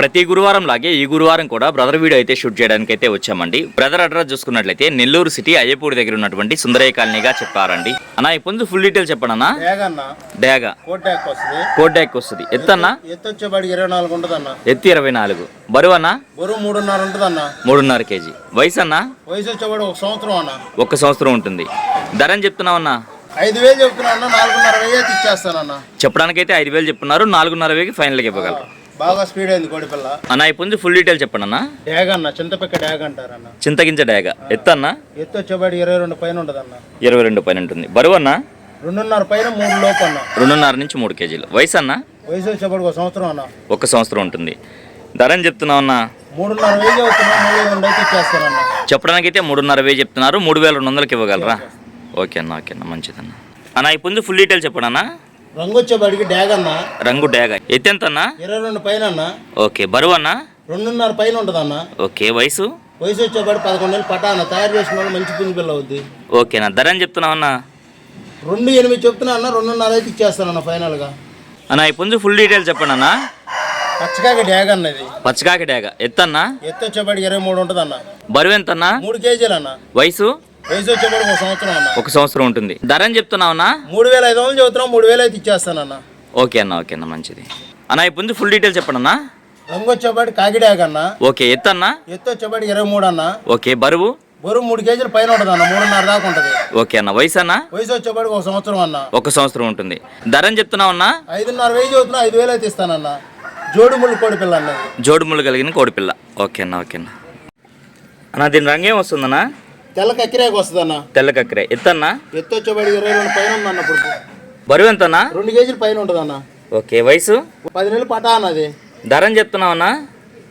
ప్రతి గురువారం లాగే ఈ గురువారం కూడా బ్రదర్ వీడియో అయితే షూట్ చేయడానికి అయితే వచ్చామండి. బ్రదర్ అడ్రస్ చూసుకున్నట్లయితే నెల్లూరు సిటీ అయ్యపూడి దగ్గర ఉన్నటువంటి సుందరయ్య కాలనీగా చెప్పారండి. అన్న ఈ పొందు ఫుల్ డీటెయిల్ చెప్పండి. డేగా కోట్ డ్యాక్ వస్తుంది. ఎత్తు అన్న ఎత్తు 24 ఉంటదన్న. ఎత్తు 24. బరువు అన్న బరువు 3.5 ఉంటదన్న. 3.5 కేజీ. వయసు అన్న వయసు వచ్చేవాడు 1 సంవత్సరం అన్న. 1 సంవత్సరం ఉంటుంది. ధర అని చెప్తున్నావు అన్న 5,000 చెప్తున్నా అన్న. 4,500 అయితే ఇచ్చేస్తానన్న. చెప్పడానికైతే 5,000 చెప్తున్నారు. 4,500 ఫైనల్గా ఇవ్వగలరు. బాగా స్పీడ్ అయింది కోడి పిల్ల అన్న. ఈ పుంజు ఫుల్ డీటెయిల్ చెప్పండి అన్న. డ్యాగ్ అన్న, చింతపిక్క డ్యాగ్ అంటారన్న. చింతగింజ డ్యాగ్. ఎత్తు అన్న ఎత్తు వచ్చేవాడు 22 పైన ఉంటదన్న. 22 పైన ఉంటుంది. బరువు అన్న 2.5 పైన 3 లోపు అన్న. 2.5 నుంచి 3 కేజీలు. వయసు అన్న వయసు వచ్చేవాడు 1 సంవత్సరం అన్న. 1 సంవత్సరం ఉంటుంది. ధర అని చెప్తున్నావు అన్న 3,500 అవుతున్నా. 3,200 అయితే ఇచ్చేస్తానన్న. చెప్పడానికైతే 3,500 చెప్తున్నారు. 3,200కి ఇవ్వగలరా? ఓకే అన్న, ఓకే అన్న, మంచిదన్న. అన్న ఈ పుంజు ఫుల్ డీటెయిల్ చెప్పండి అన్న. రంగు వచ్చేవాడికి డ్యాగ్ అన్న. రంగు డ్యాగ్. ఎత్తు ఎంత అన్న? 22 పైన అన్న. ఓకే. బరువు అన్న 2.5 పైన ఉంటదన్న. ఓకే. వయసు వయసు వచ్చేవాడు 11 నెలలు పటా అన్న. తయారు చేసిన వాళ్ళు మంచి పుంజు పిల్ల అవుద్ది. ఓకేనా. ధర అని చెప్తున్నావు అన్న 2,800 చెప్తున్నా అన్న. 2.5 అయితే ఇచ్చేస్తానన్న ఫైనల్ గా. అన్న ఈ పుంజు ఫుల్ డీటెయిల్ చెప్పండి అన్న. పచ్చకాకి డ్యాగ్ అన్నది. పచ్చకాకి డ్యాగ్. ఎత్తు అన్న ఎత్తు వచ్చేవాడికి 23 ఉంటదన్న. బరువు ఎంత అన్న? 3 కేజీలు అన్న. వయసు వయసు వచ్చేవాడు 1 సంవత్సరం అన్న. 1 సంవత్సరం ఉంటుంది. ధర అని చెప్తున్నావు అన్న 3,500 చెబుతున్నాం. 3,000 అయితే ఇచ్చేస్తానన్న. ఓకే అన్న, ఓకే అన్న, మంచిది అన్న. ఈ పుంజు ఫుల్ డీటెయిల్ చెప్పండి అన్న. రంగు వచ్చేవాడు కాకి డ్యాగ్ అన్న. ఓకే. ఎత్తు అన్న? ఎత్తు వచ్చేవాడు 23 అన్న. ఓకే. బరువు 3 కేజీలు పైన ఉంటదన్న. 3.5 దాకా ఉంటది. ఓకే అన్న. వయసు అన్న? వయసు వచ్చేవాడు 1 సంవత్సరం అన్న. 1 సంవత్సరం ఉంటుంది. ధర అని చెప్తున్నావు అన్న 5,500 చెబుతున్నా. 5,000 అయితే ఇస్తానన్న. జోడు ముళ్ళు కోడి పిల్ల అన్నది. జోడు ముళ్ళు కలిగిన కోడిపిల్ల. ఓకే అన్న, ఓకే అన్న. అన్న దీని రంగేం వస్తుందన్నా? తెల్ల కక్కిరేకి వస్తుందన్న. తెల్ల కక్కిరే. ఎత్తు అన్న? ఎత్తు వచ్చేవాడు 22 పైన ఉందన్న. ఇప్పుడు బరువు ఎంత అన్న? 2 కేజీలు పైన ఉంటదన్న. ఓకే. వయసు 10 నెలలు పటా అన్నది. ధర అని చెప్తున్నావు అన్న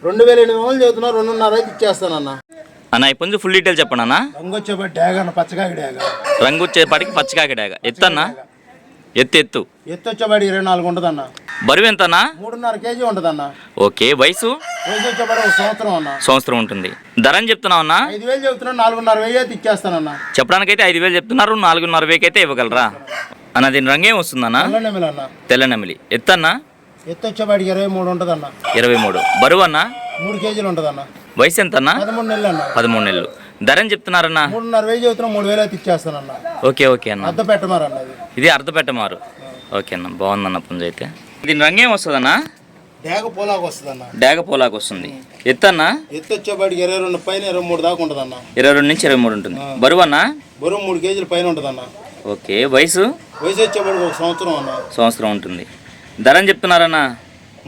2,800 చెబుతున్నా. 2.5 అయితే ఇచ్చేస్తానన్న. అన్న ఈ పుంజు ఫుల్ డీటెయిల్ చెప్పండి అన్న. రంగు వచ్చేవాడు డ్యాగ్ అన్న. పచ్చకాకి డ్యాగ్. రంగు వచ్చేపాటికి పచ్చకాకి డ్యాగ్. ఎత్తు అన్న? ఎత్తు ఎత్తు వచ్చేవాడు 24 ఉంటదన్న. బరువు ఎంత అన్న? 3.5 కేజీ ఉంటదన్న. ఓకే. వయసు వయసు వచ్చేవాడు 1 సంవత్సరం అన్న. సంవత్సరం ఉంటుంది. ధర అని చెప్తున్నావు అన్న 5,000 చెబుతున్నా. 4,500 అయితే ఇచ్చేస్తానన్న. చెప్పడానికైతే 5,000 చెప్తున్నారు. 4,500 అయితే ఇవ్వగలరా అన్న? దీని రంగేం వస్తుందన్న? అన్న. తెల్ల నెమిలి. ఎత్తు అన్న? ఎత్తు వచ్చేవాడు 23 ఉంటదన్న. 23. బరువు అన్న? 3 కేజీలు ఉంటదన్న. వయసు ఎంత అన్న? 13 నెలలు అన్న. 13 నెలలు. ధర అని చెప్తున్నారన్న 3,500 చెబుతున్నా. 3,000 అయితే ఇచ్చేస్తానన్న. ఓకే, ఓకే అన్న. అర్థ పెట్టమారన్నది. ఇది అర్ధ పెట్టమారు. ఓకే అన్న, బాగుందన్న పుంజ అయితే. దీని రంగేం వస్తుందన్న? డ్యాగ పోలాకు వస్తుందన్న. డ్యాగ పోలాకు వస్తుంది. ఎత్తు అన్న? ఎత్తు వచ్చేవాడు 22 పైన 23 దాకా ఉంటదన్న. 22 నుంచి 23 ఉంటుంది. బరువు అన్న? బరువు 3 కేజీలు పైన ఉంటదన్న. ఓకే. వయసు వయసు వచ్చేవాడు 1 సంవత్సరం అన్న. సంవత్సరం ఉంటుంది. ధర అని చెప్తున్నారన్న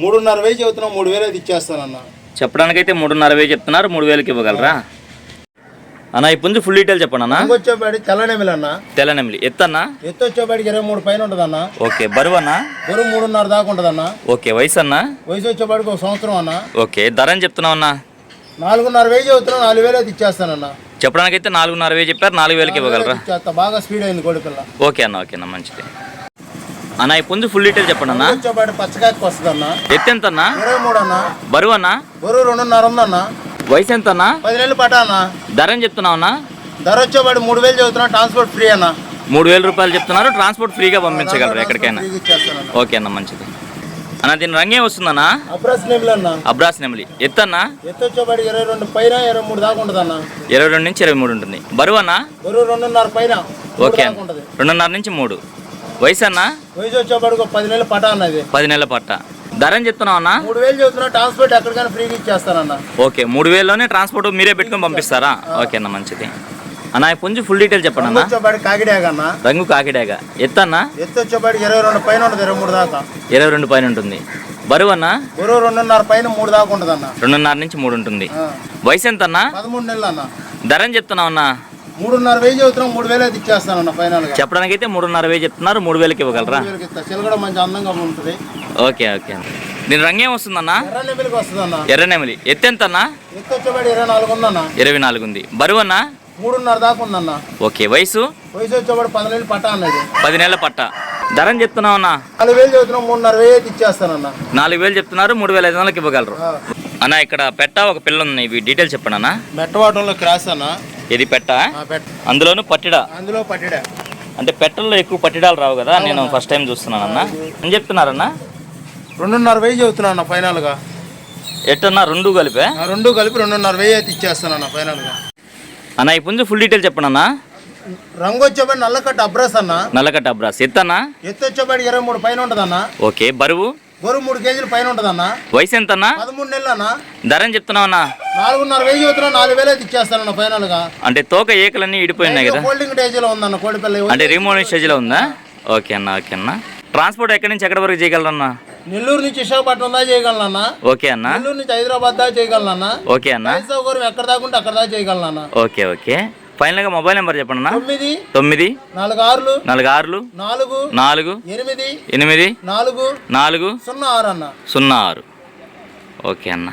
3,500 చెబుతున్నా. 3,000 అయితే ఇచ్చేస్తానన్న. చెప్పడానికైతే 3,500 చెప్తున్నారు. 3,000కి ఇవ్వగలరా అన్న? ఈ పుంజు ఫుల్ డీటెయిల్ చెప్పండి అన్న. వచ్చేవాడి తెల్ల నెమిలి అన్న. తెల్ల నెమిలి. ఎత్తు అన్న? ఎత్తు వచ్చేవాడికి 23 పైన ఉంటదన్న. ఓకే. బరువు అన్న? బరువు 3.5 దాకా ఉంటదన్న. ఓకే. వయసు అన్న? వయసు వచ్చేవాడికి 1 సంవత్సరం అన్న. ఓకే. ధర అని చెప్తున్నావు అన్న 4,500 చెబుతున్నా. 4,000 అయితే ఇచ్చేస్తానన్న. చెప్పడానికైతే 4,500 చెప్పారు. 4,000కి ఇవ్వగలరా? బాగా స్పీడ్ అయింది కోడి పిల్ల. ఓకే అన్న, ఓకే అన్న, మంచిది అన్న. ఈ పుంజు ఫుల్ డీటెయిల్ చెప్పండి అన్న. వచ్చేవాడి పచ్చకాయకి వస్తుందన్న. ఎత్తు ఎంత అన్న? 23 అన్న. బరువు అన్న? బరువు 2.5 ఉందన్న. వయసు ఎంత అన్న? 10 నెలలు పటా అన్న. ధర అని చెప్తున్నావు అన్న? ధర వచ్చేవాడు 3,000 చెబుతున్నా. ట్రాన్స్పోర్ట్ ఫ్రీ అన్న. 3,000 రూపాయలు చెప్తున్నారు. ట్రాన్స్పోర్ట్ ఫ్రీగా పంపించగలరు ఎక్కడికైనా. ఇచ్చేస్తానన్న. ఓకే అన్న, మంచిది అన్న. దీని రంగేం వస్తుందన్న? అబ్రాస్ నెమిలి అన్న. అబ్రాస్ నెమిలి. ఎత్తు అన్న? ఎత్తు వచ్చేవాడు 22 పైన 23 దాకా ఉంటదన్న. 22 నుంచి 23 ఉంటుంది. బరువు అన్న? బరువు 2.5 పైన. ఓకే అన్న. 2.5 నుంచి 3. వయసు అన్న? వయసు వచ్చేవాడు 10 నెలలు పటా అన్నది. 10 నెలల పట్ట. ధర అని చెప్తున్నావు అన్న? 3,000 చెబుతున్నా. ట్రాన్స్పోర్ట్ ఎక్కడికైనా ఫ్రీగా ఇచ్చేస్తానన్న. ఓకే. 3,000లోనే ట్రాన్స్పోర్ట్ మీరే పెట్టుకొని పంపిస్తారా? ఓకే అన్న, మంచిది అన్న. ఈ పుంజు ఫుల్ డీటెయిల్ చెప్పండి అన్న. వచ్చేవాడు కాకిడాగ అన్న. రంగు కాకిడాగ. ఎత్తు అన్న? ఎత్తు వచ్చేవాడు 22 పైన ఉంటది. 23 దాకా. 22 పైన ఉంటుంది. బరువు అన్న? బరువు 2.5 పైన 3 దాకా ఉంటదన్న. 2.5 నుంచి 3 ఉంటుంది. వయసు ఎంత అన్న? 13 నెలలు అన్న. ధర అని చెప్తున్నావు అన్న? 3,500 చెబుతున్నాం. 3,000 అయితే ఇచ్చేస్తానన్న ఫైనల్ గా. చెప్పడానికి అయితే 3,500 చెప్తున్నారు. 3,000కి ఇవ్వగలరా? చిలకడ మంచి అందంగా ఉంటుంది. Okay, okay. దీని రంగేం వస్తుందన్న? ఎర్ర నెమిలికి వస్తుందన్న. ఎర్ర నెమిలి. ఎత్తు ఎంత అన్న? ఎత్తు వచ్చేవాడు 24 ఉందన్న. 24 ఉంది. బరువు అన్న? 3.5 దాకా ఉందన్న. ఓకే. వయసు? వయసు వచ్చేవాడు 10 నెలలు పట్టా అన్నది. 10 నెలల పట్ట. ధర అని చెప్తున్నావు అన్న? 4,000 చెబుతున్నాం. 3,500 అయితే ఇచ్చేస్తానన్న. 4,000 చెప్తున్నారు. 3,500కి ఇవ్వగలరు అన్న. ఇక్కడ పెట్ట ఒక పిల్ల ఉంది. ఇవి డీటెయిల్స్ చెప్పండి అన్న. మెట్టవాటంలో క్రాస్ అన్న. ఇది పెట్ట. అందులోను పట్టిడా? అందులో పట్టిడా. అంటే పెట్టల్లో ఎక్కువ పట్టిడాలు రావు కదా. నేను ఫస్ట్ టైం చూస్తున్నాను అన్న. అని చెప్తున్నారన్న? 2,500 చెబుతున్నా అన్న ఫైనల్ గా. ఎట్టన్నా రెండు కలిపే ఆ రెండు కలిపి 2,500 అయితే ఇచ్చేస్తానన్న ఫైనల్గా. అన్న ఈ పుంజు ఫుల్ డీటెయిల్ చెప్పండి అన్న. రంగు వచ్చేపాటి నల్లకట్ట అబ్రాస్ అన్న. నల్లకట్ట అబ్రాస్ ఎత్తన్నా? ఎత్తు వచ్చేపాటి 23 పైన ఉంటదన్న. ఓకే. బరువు? బరువు 3 కేజీలు పైన ఉంటదన్న. వయసు ఎంతన్నా? 13 నెలలు అన్న. ధర అని చెప్తున్నావు అన్న? 4,500 చెబుతున్నా, 4,000 అయితే ఇచ్చేస్తానన్న ఫైనల్ గా. అంటే తోక ఏకలన్నీ ఇడిపోయినాయి కదా? హోల్డింగ్ స్టేజ్లో ఉందన్న కోడిపల్లి. అంటే రిమోనింగ్ స్టేజ్లో ఉందా? ఓకే అన్న, ఓకే అన్న. ట్రాన్స్పోర్ట్ ఎక్కడి నుంచి ఎక్కడి వరకు చేయగలరన్నా? నెల్లూరు నుంచి విశాఖపట్నం దాకా చేయగలనన్నా. ఓకే అన్న. నెల్లూరు నుంచి హైదరాబాద్ దాకా చేయగలనన్నా. ఓకే అన్న. సౌకర్యం ఎక్కడ దాకా ఉంటే అక్కడ దాకా చేయగలనన్నా. Okay okay. ఫైనల్ గా మొబైల్ నెంబర్ చెప్పండి అన్న. 9 4 6 4 4 8 8 4 4 06 అన్న. 06. ఓకే అన్న.